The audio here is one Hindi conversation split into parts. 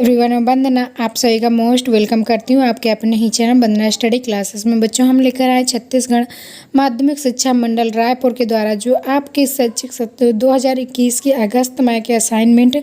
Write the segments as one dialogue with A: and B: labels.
A: एवरीवन, मैं वंदना आप सभी का मोस्ट वेलकम करती हूँ आपके अपने ही चैनल वंदना स्टडी क्लासेस में। बच्चों, हम लेकर आए छत्तीसगढ़ माध्यमिक शिक्षा मंडल रायपुर के द्वारा जो आपके शैक्षिक सत्र 2021 की अगस्त माह के असाइनमेंट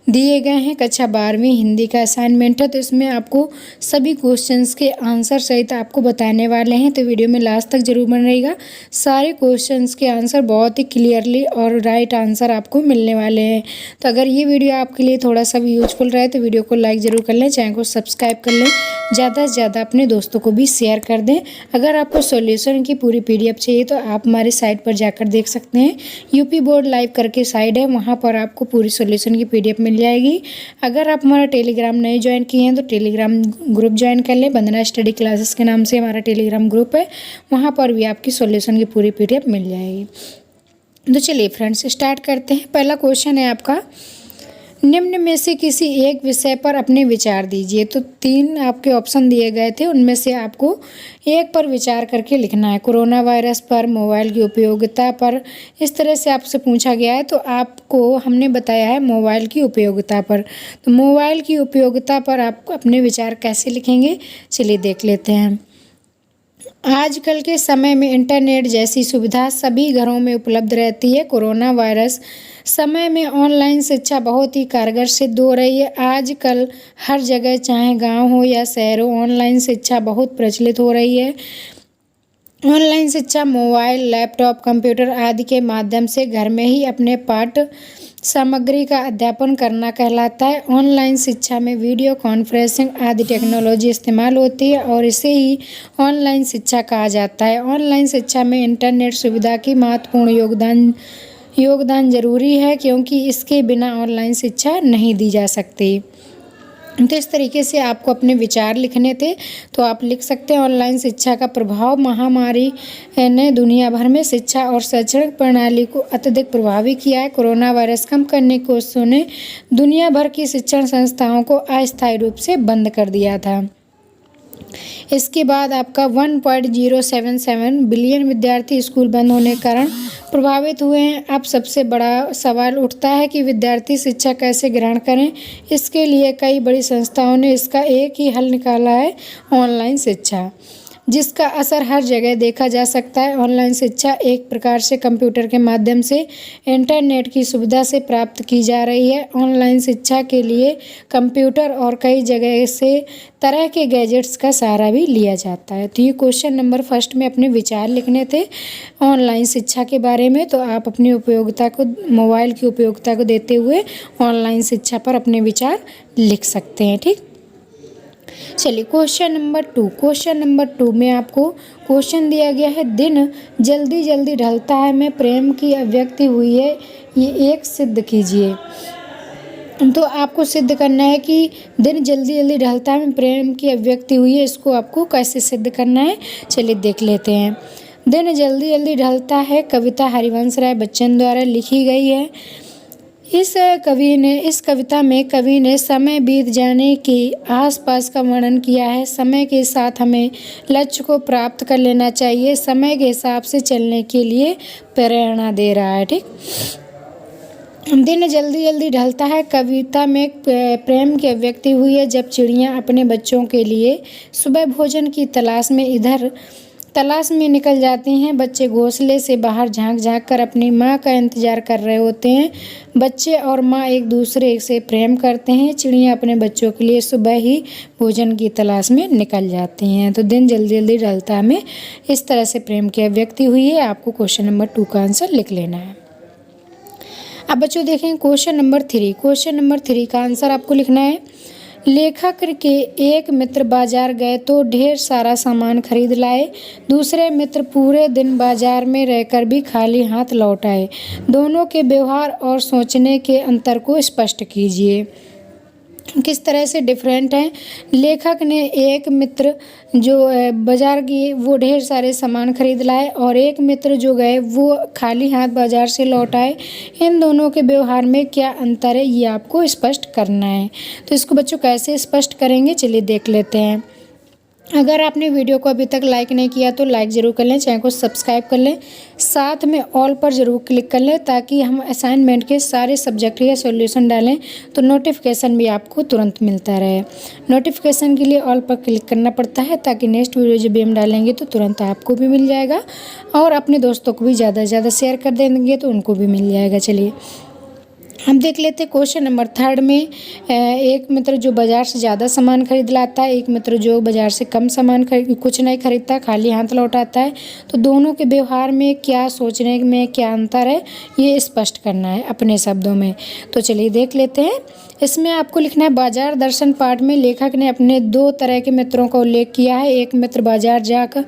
A: दिए गए हैं। कक्षा 12वीं हिंदी का असाइनमेंट है, तो इसमें आपको सभी क्वेश्चंस के आंसर सहित आपको बताने वाले हैं, तो वीडियो में लास्ट तक जरूर बन रहेगा। सारे क्वेश्चंस के आंसर बहुत ही क्लियरली और राइट आंसर आपको मिलने वाले हैं। तो अगर ये वीडियो आपके लिए थोड़ा सा भी यूजफुल रहे तो वीडियो को लाइक ज़रूर कर लें, चैनल को सब्सक्राइब कर लें, ज़्यादा से ज़्यादा अपने दोस्तों को भी शेयर कर दें। अगर आपको सॉल्यूशन की पूरी पीडीएफ चाहिए तो आप हमारे साइट पर जाकर देख सकते हैं। यूपी बोर्ड लाइव करके साइट है, वहाँ पर आपको पूरी सॉल्यूशन की पीडीएफ मिल जाएगी। अगर आप हमारा टेलीग्राम नहीं ज्वाइन किए हैं तो टेलीग्राम ग्रुप ज्वाइन कर लें। वंदना स्टडी क्लासेस के नाम से हमारा टेलीग्राम ग्रुप है, वहाँ पर भी आपकी सॉल्यूशन की पूरी पीडीएफ मिल जाएगी। तो चलिए फ्रेंड्स, स्टार्ट करते हैं। पहला क्वेश्चन है आपका, निम्न में से किसी एक विषय पर अपने विचार दीजिए। तो 3 आपके ऑप्शन दिए गए थे, उनमें से आपको एक पर विचार करके लिखना है। कोरोना वायरस पर, मोबाइल की उपयोगिता पर, इस तरह से आपसे पूछा गया है, तो आपको हमने बताया है मोबाइल की उपयोगिता पर। तो मोबाइल की उपयोगिता पर आप अपने विचार कैसे लिखेंगे, चलिए देख लेते हैं। आजकल के समय में इंटरनेट जैसी सुविधा सभी घरों में उपलब्ध रहती है। कोरोना वायरस समय में ऑनलाइन शिक्षा बहुत ही कारगर सिद्ध हो रही है। आजकल हर जगह, चाहे गांव हो या शहर हो, ऑनलाइन शिक्षा बहुत प्रचलित हो रही है। ऑनलाइन शिक्षा मोबाइल, लैपटॉप, कंप्यूटर आदि के माध्यम से घर में ही अपने पाठ सामग्री का अध्यापन करना कहलाता है। ऑनलाइन शिक्षा में वीडियो कॉन्फ्रेंसिंग आदि टेक्नोलॉजी इस्तेमाल होती है और इसे ही ऑनलाइन शिक्षा कहा जाता है। ऑनलाइन शिक्षा में इंटरनेट सुविधा की महत्वपूर्ण योगदान जरूरी है, क्योंकि इसके बिना ऑनलाइन शिक्षा नहीं दी जा सकती। तो इस तरीके से आपको अपने विचार लिखने थे, तो आप लिख सकते हैं। ऑनलाइन शिक्षा का प्रभाव, महामारी ने दुनिया भर में शिक्षा और शैक्षणिक प्रणाली को अत्यधिक प्रभावित किया है। कोरोना वायरस कम करने की कोशिशों ने दुनिया भर की शिक्षण संस्थाओं को अस्थायी रूप से बंद कर दिया था। इसके बाद आपका 1.077 बिलियन विद्यार्थी स्कूल बंद होने के कारण प्रभावित हुए हैं। अब सबसे बड़ा सवाल उठता है कि विद्यार्थी शिक्षा कैसे ग्रहण करें। इसके लिए कई बड़ी संस्थाओं ने इसका एक ही हल निकाला है, ऑनलाइन शिक्षा, जिसका असर हर जगह देखा जा सकता है। ऑनलाइन शिक्षा एक प्रकार से कंप्यूटर के माध्यम से इंटरनेट की सुविधा से प्राप्त की जा रही है। ऑनलाइन शिक्षा के लिए कंप्यूटर और कई जगह से तरह के गैजेट्स का सहारा भी लिया जाता है। तो ये क्वेश्चन नंबर फर्स्ट में अपने विचार लिखने थे ऑनलाइन शिक्षा के बारे में, तो आप अपनी उपयोगिता को, मोबाइल की उपयोगिता को देते हुए ऑनलाइन शिक्षा पर अपने विचार लिख सकते हैं। ठीक, चलिए क्वेश्चन नंबर 2 में आपको क्वेश्चन दिया गया है, दिन जल्दी जल्दी ढलता है में प्रेम की अभिव्यक्ति हुई है, ये एक सिद्ध कीजिए। तो आपको सिद्ध करना है कि दिन जल्दी जल्दी ढलता है में प्रेम की अभिव्यक्ति हुई है, इसको आपको कैसे सिद्ध करना है, चलिए देख लेते हैं। दिन जल्दी जल्दी ढलता है कविता हरिवंश राय बच्चन द्वारा लिखी गई है। इस कविता में कवि ने समय बीत जाने के आसपास का वर्णन किया है। समय के साथ हमें लक्ष्य को प्राप्त कर लेना चाहिए, समय के हिसाब से चलने के लिए प्रेरणा दे रहा है। ठीक, दिन जल्दी जल्दी ढलता है कविता में प्रेम की अभिव्यक्ति हुई है जब चिड़ियाँ अपने बच्चों के लिए सुबह भोजन की तलाश में निकल जाती हैं। बच्चे घोंसले से बाहर झांक झांक कर अपनी माँ का इंतजार कर रहे होते हैं। बच्चे और माँ एक दूसरे से प्रेम करते हैं। चिड़ियाँ अपने बच्चों के लिए सुबह ही भोजन की तलाश में निकल जाती हैं। तो दिन जल्दी जल्दी ढलता है में इस तरह से प्रेम की अभिव्यक्ति हुई है। आपको क्वेश्चन नंबर 2 का आंसर लिख लेना है। अब बच्चों देखें क्वेश्चन नंबर 3 का आंसर आपको लिखना है। लेखक के एक मित्र बाजार गए तो ढेर सारा सामान खरीद लाए। दूसरे मित्र पूरे दिन बाजार में रहकर भी खाली हाथ लौट आए। दोनों के व्यवहार और सोचने के अंतर को स्पष्ट कीजिए। किस तरह से डिफरेंट हैं। लेखक ने एक मित्र जो बाजार गए वो ढेर सारे सामान खरीद लाए, और एक मित्र जो गए वो खाली हाथ बाजार से लौट आए। इन दोनों के व्यवहार में क्या अंतर है, ये आपको स्पष्ट करना है। तो इसको बच्चों कैसे स्पष्ट करेंगे, चलिए देख लेते हैं। अगर आपने वीडियो को अभी तक लाइक नहीं किया तो लाइक ज़रूर कर लें, चैनल को सब्सक्राइब कर लें, साथ में ऑल पर ज़रूर क्लिक कर लें ताकि हम असाइनमेंट के सारे सब्जेक्ट का सॉल्यूशन डालें तो नोटिफिकेशन भी आपको तुरंत मिलता रहे। नोटिफिकेशन के लिए ऑल पर क्लिक करना पड़ता है ताकि नेक्स्ट वीडियो जब भी हम डालेंगे तो तुरंत आपको भी मिल जाएगा और अपने दोस्तों को भी ज़्यादा से ज़्यादा शेयर कर देंगे तो उनको भी मिल जाएगा। चलिए हम देख लेते हैं क्वेश्चन नंबर 3 में एक मित्र जो बाज़ार से ज़्यादा सामान खरीद लाता है, एक मित्र जो बाज़ार से कम सामान कुछ नहीं खरीदता, खाली हाथ लौटाता है, तो दोनों के व्यवहार में क्या, सोचने में क्या अंतर है, ये स्पष्ट करना है अपने शब्दों में। तो चलिए देख लेते हैं। इसमें आपको लिखना है बाजार दर्शन पाठ में लेखक ने अपने 2 तरह के मित्रों का उल्लेख किया है। एक मित्र बाजार जाकर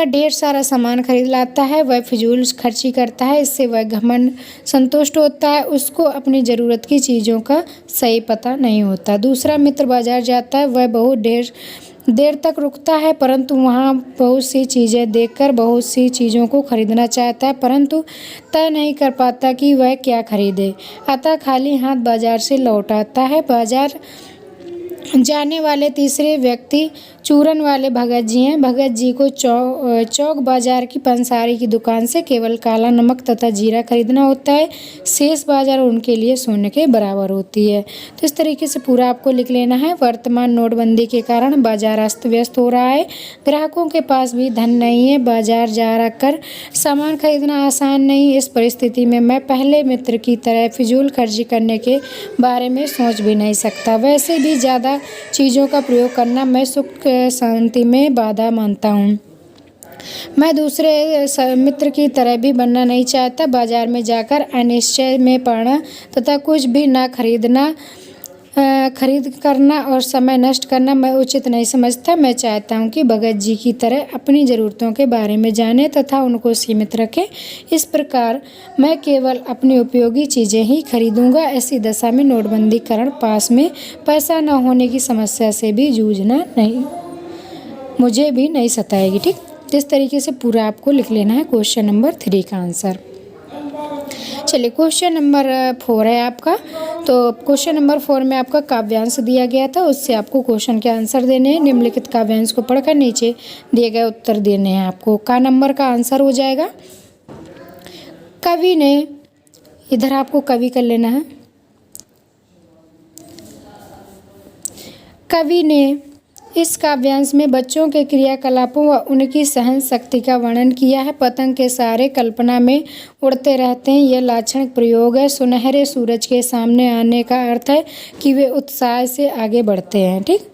A: ढेर सारा सामान खरीद लाता है, वह फिजूल खर्ची करता है, इससे वह घमंड संतुष्ट होता है, उसको अपनी ज़रूरत की चीज़ों का सही पता नहीं होता। दूसरा मित्र बाजार जाता है, वह बहुत देर तक रुकता है परंतु वहाँ बहुत सी चीज़ें देखकर बहुत सी चीज़ों को खरीदना चाहता है परंतु तय नहीं कर पाता कि वह क्या खरीदे, अतः खाली हाथ बाजार से लौट आता है। बाजार जाने वाले तीसरे व्यक्ति चूरन वाले भगत जी हैं। भगत जी को चौक बाजार की पंसारी की दुकान से केवल काला नमक तथा जीरा खरीदना होता है, शेष बाजार उनके लिए शून्य के बराबर होती है। तो इस तरीके से पूरा आपको लिख लेना है। वर्तमान नोटबंदी के कारण बाजार अस्त व्यस्त हो रहा है, ग्राहकों के पास भी धन नहीं है, बाजार जा कर सामान खरीदना आसान नहीं। इस परिस्थिति में मैं पहले मित्र की तरह फिजूल खर्ची करने के बारे में सोच भी नहीं सकता। वैसे भी ज़्यादा चीज़ों का प्रयोग करना मैं सुख शांति में बाधा मानता हूँ। मैं दूसरे मित्र की तरह भी बनना नहीं चाहता। बाजार में जाकर अनिश्चय में पड़ना तथा कुछ भी ना खरीद करना और समय नष्ट करना मैं उचित नहीं समझता। मैं चाहता हूँ कि भगत जी की तरह अपनी ज़रूरतों के बारे में जाने तथा उनको सीमित रखें। इस प्रकार मैं केवल अपनी उपयोगी चीज़ें ही खरीदूंगा। ऐसी दशा में नोटबंदीकरण पास में पैसा न होने की समस्या से भी जूझना नहीं, मुझे भी नहीं सताएगी। ठीक, इस तरीके से पूरा आपको लिख लेना है क्वेश्चन नंबर 3 का आंसर। चलिए क्वेश्चन नंबर 4 है आपका। तो क्वेश्चन नंबर 4 में आपका काव्यांश दिया गया था, उससे आपको क्वेश्चन के आंसर देने हैं। निम्नलिखित काव्यांश को पढ़कर नीचे दिए गए उत्तर देने हैं आपको। का नंबर का आंसर हो जाएगा कवि ने, इधर आपको कवि कर लेना है। कवि ने इस काव्यांश में बच्चों के क्रियाकलापों व उनकी सहन शक्ति का वर्णन किया है। पतंग के सहारे कल्पना में उड़ते रहते हैं, यह लाक्षणिक प्रयोग है। सुनहरे सूरज के सामने आने का अर्थ है कि वे उत्साह से आगे बढ़ते हैं। ठीक,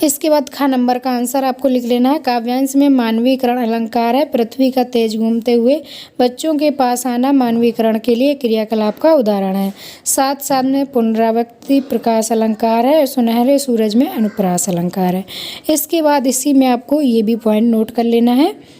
A: इसके बाद खा नंबर का आंसर आपको लिख लेना है। काव्यांश में मानवीकरण अलंकार है। पृथ्वी का तेज घूमते हुए बच्चों के पास आना मानवीकरण के लिए क्रियाकलाप का उदाहरण है। साथ साथ में पुनरावृत्ति प्रकाश अलंकार है और सुनहरे सूरज में अनुप्रास अलंकार है। इसके बाद इसी में आपको ये भी पॉइंट नोट कर लेना है।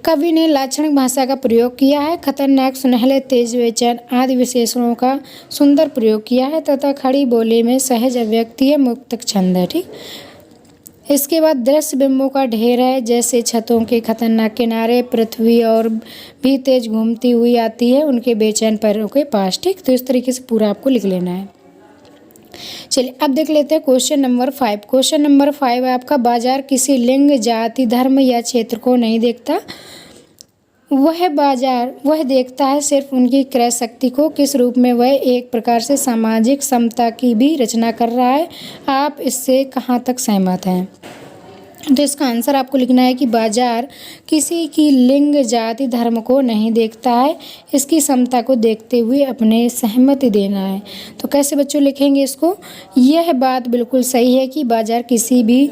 A: कवि ने लाक्षणिक भाषा का प्रयोग किया है। खतरनाक, सुनहले, तेज, बेचैन आदि विशेषणों का सुंदर प्रयोग किया है तथा खड़ी बोली में सहज अभिव्यक्ति है, मुक्त छंद है। ठीक, इसके बाद दृश्य बिंबों का ढेर है, जैसे छतों के खतरनाक किनारे, पृथ्वी और भी तेज घूमती हुई आती है उनके बेचैन पैरों के पास। ठीक, तो इस तरीके से पूरा आपको लिख लेना है। चलिए अब देख लेते हैं क्वेश्चन नंबर 5। क्वेश्चन नंबर 5 है आपका बाजार किसी लिंग, जाति, धर्म या क्षेत्र को नहीं देखता। वह देखता है सिर्फ उनकी क्रय शक्ति को। किस रूप में वह एक प्रकार से सामाजिक समता की भी रचना कर रहा है। आप इससे कहाँ तक सहमत हैं? तो इसका आंसर आपको लिखना है कि बाजार किसी की लिंग, जाति, धर्म को नहीं देखता है, इसकी समता को देखते हुए अपने सहमति देना है। तो कैसे बच्चों लिखेंगे इसको? यह बात बिल्कुल सही है कि बाजार किसी भी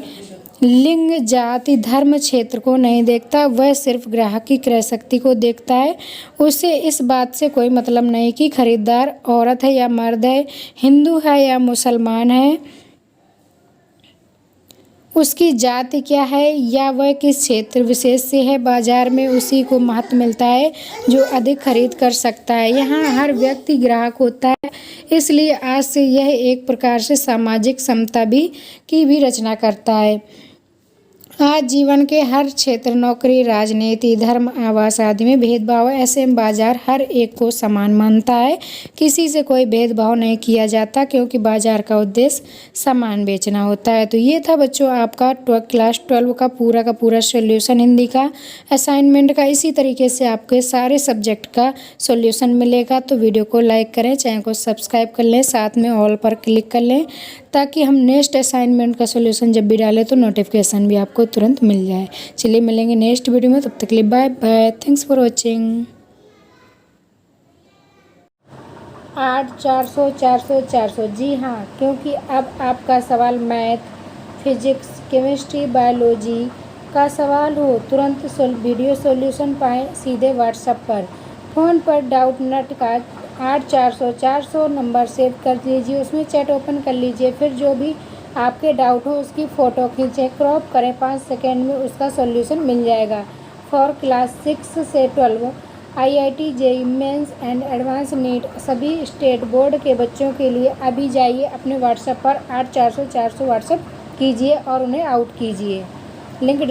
A: लिंग, जाति, धर्म, क्षेत्र को नहीं देखता, वह सिर्फ ग्राहक की क्रय शक्ति को देखता है। उसे इस बात से कोई मतलब नहीं कि खरीदार औरत है या मर्द है, हिंदू है या मुसलमान है, उसकी जाति क्या है या वह किस क्षेत्र विशेष से है। बाजार में उसी को महत्व मिलता है जो अधिक खरीद कर सकता है। यहाँ हर व्यक्ति ग्राहक होता है, इसलिए आज से यह एक प्रकार से सामाजिक समता की भी रचना करता है। आज जीवन के हर क्षेत्र नौकरी, राजनीति, धर्म, आवास आदि में भेदभाव है। ऐसे में बाजार हर एक को समान मानता है। किसी से कोई भेदभाव नहीं किया जाता क्योंकि बाजार का उद्देश्य सामान बेचना होता है। तो ये था बच्चों आपका क्लास 12 का पूरा सॉल्यूशन हिंदी का असाइनमेंट का। इसी तरीके से आपके सारे सब्जेक्ट का सॉल्यूशन मिलेगा। तो वीडियो को लाइक करें, चैनल को सब्सक्राइब कर लें, साथ में ऑल पर क्लिक कर लें ताकि हम नेक्स्ट असाइनमेंट का सॉल्यूशन जब भी डालें तो नोटिफिकेशन भी आपको तुरंत मिल जाए। चलिए मिलेंगे नेक्स्ट वीडियो में, तब तक के लिए bye bye. Thanks for watching. 8 400 400 400 जी हाँ, क्योंकि अब आपका सवाल मैथ, फिजिक्स, केमिस्ट्री, बायोलॉजी का सवाल हो, तुरंत वीडियो सॉल्यूशन पाएँ सीधे व्हाट्सएप पर। फ़ोन पर डाउट नट का 8 400 400 नंबर सेव कर लीजिए, उसमें चैट ओपन कर लीजिए, फिर जो भी आपके डाउट हो उसकी फ़ोटो खींचें, क्रॉप करें, 5 सेकेंड में उसका सॉल्यूशन मिल जाएगा। फॉर क्लास 6 से 12 IIT JEE mains and advance NEET सभी स्टेट बोर्ड के बच्चों के लिए अभी जाइए अपने व्हाट्सएप पर 8 400 400 व्हाट्सएप कीजिए और उन्हें आउट कीजिए। लिंक